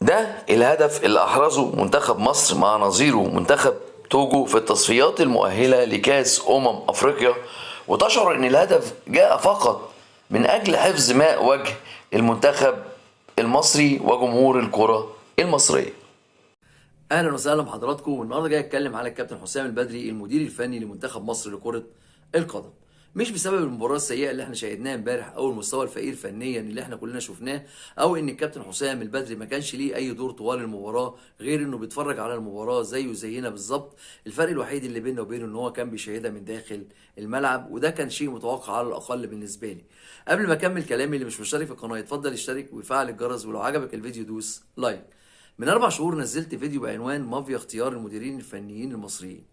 ده الهدف اللي أحرزه منتخب مصر مع نظيره منتخب توجو في التصفيات المؤهلة لكأس أفريقيا، وتشعر أن الهدف جاء فقط من أجل حفظ ماء وجه المنتخب المصري وجمهور الكرة المصرية. اهلا وسهلا بحضراتكم. والنهارده جاي اتكلم على الكابتن حسام البدري المدير الفني لمنتخب مصر لكره القدم. مش بسبب المباراه السيئه اللي احنا شاهدناها امبارح او المستوى الفقير فنيا اللي احنا كلنا شفناه، او ان الكابتن حسام البدري ما كانش ليه اي دور طوال المباراه غير انه بيتفرج على المباراه زيه زينا بالظبط. الفرق الوحيد اللي بيننا وبينه ان هو كان بيشاهدها من داخل الملعب، وده كان شيء متوقع على الاقل بالنسبه لي. قبل ما اكمل كلامي، اللي مش مشترك في القناه يتفضل يشترك ويفعل الجرس، ولو عجبك الفيديو دوس لايك. من 4 شهور نزلت فيديو بعنوان مافيا اختيار المديرين الفنيين المصريين،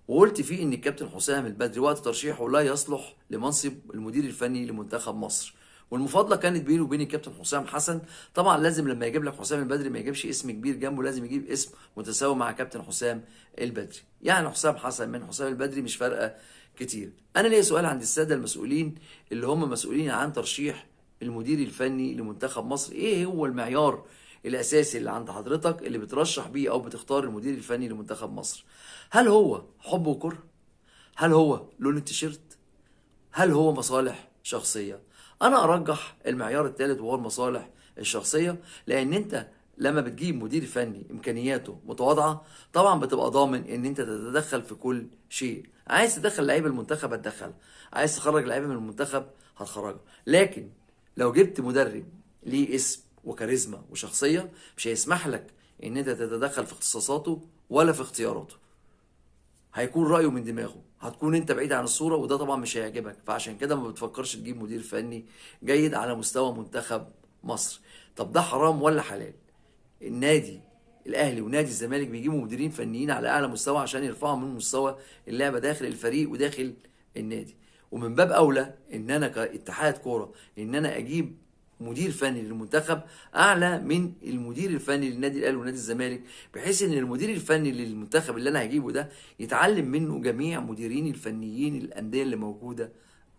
وقلت فيه ان الكابتن حسام البدري وقت ترشيحه لا يصلح لمنصب المدير الفني لمنتخب مصر. والمفاضله كانت بيني وبين الكابتن حسام حسن. طبعا لازم لما يجيب لك حسام البدري ما يجيبش اسم كبير جنبه، لازم يجيب اسم متساوي مع كابتن حسام البدري. يعني حسام حسن من حسام البدري مش فارقه كتير. انا ليا سؤال عند الساده المسؤولين اللي هم مسؤولين عن ترشيح المدير الفني لمنتخب مصر: ايه هو المعيار الاساسي اللي عند حضرتك اللي بترشح بيه او بتختار المدير الفني لمنتخب مصر؟ هل هو حب وكره؟ هل هو لون التيشيرت؟ هل هو مصالح شخصيه؟ انا ارجح المعيار الثالث وهو المصالح الشخصيه، لان انت لما بتجيب مدير فني امكانياته متواضعه طبعا بتبقى ضامن ان انت تتدخل في كل شيء. عايز تدخل لعيبه المنتخب هتدخلها، عايز تخرج لعيبه من المنتخب هتخرجها. لكن لو جبت مدرب ليه اسم وكاريزما وشخصيه مش هيسمح لك ان انت تتدخل في اختصاصاته ولا في اختياراته. هيكون رأيه من دماغه، هتكون انت بعيد عن الصورة، وده طبعا مش هيعجبك. فعشان كده ما بتفكرش تجيب مدير فني جيد على مستوى منتخب مصر. طب ده حرام ولا حلال؟ النادي الاهلي ونادي الزمالك بيجيبوا مديرين فنيين على اعلى مستوى عشان يرفعوا من مستوى اللعبة داخل الفريق وداخل النادي. ومن باب اولى ان انا كاتحاد كورة ان انا اجيب مدير فني للمنتخب اعلى من المدير الفني للنادي الاهلي ونادي الزمالك، بحيث ان المدير الفني للمنتخب اللي انا هجيبه ده يتعلم منه جميع مديرين الفنيين الانديه اللي موجوده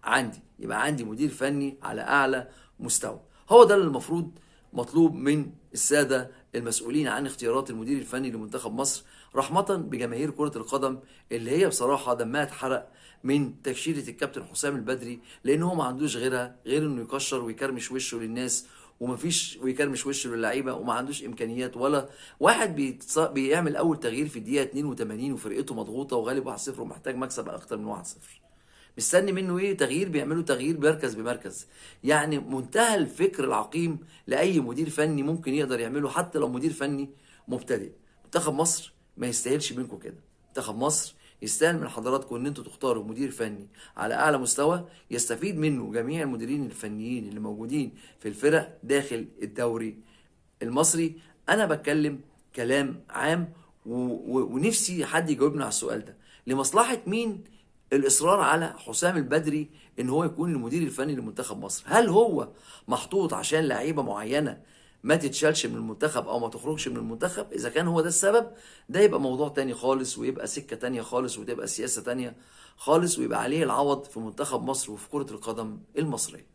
عندي، يبقى عندي مدير فني على اعلى مستوى. هو ده اللي المفروض مطلوب من الساده المسؤولين عن اختيارات المدير الفني لمنتخب مصر، رحمه بجماهير كره القدم اللي هي بصراحه دمها اتحرق من تكشيره الكابتن حسام البدري، لان هو ما عندوش غيرها غير انه يكشر ويكرمش وشه للناس ويكرمش وشه للعيبه، وما عندوش امكانيات. ولا واحد بيعمل اول تغيير في الدقيقه 82 وفرقته مضغوطه وغالب 1-0 ومحتاج مكسب اكتر من 1-0، مستني منه ايه؟ تغيير بيعمله تغيير مركز بمركز. يعني منتهى الفكر العقيم لاي مدير فني ممكن يقدر يعمله حتى لو مدير فني مبتدئ. منتخب مصر ما يستاهلش منكم كده. منتخب مصر يستاهل من حضراتكم ان انتوا تختاروا مدير فني على اعلى مستوى يستفيد منه جميع المديرين الفنيين اللي موجودين في الفرق داخل الدوري المصري. انا بتكلم كلام عام ونفسي حد يجاوبنا على السؤال ده: لمصلحة مين الاصرار على حسام البدري ان هو يكون المدير الفني لمنتخب مصر؟ هل هو محطوط عشان لعيبة معينة ما تتشالش من المنتخب او ما تخرجش من المنتخب؟ اذا كان هو ده السبب، ده يبقى موضوع تاني خالص، ويبقى سكة تانية خالص، وتبقى سياسة تانية خالص، ويبقى عليه العوض في منتخب مصر وفي كرة القدم المصرية.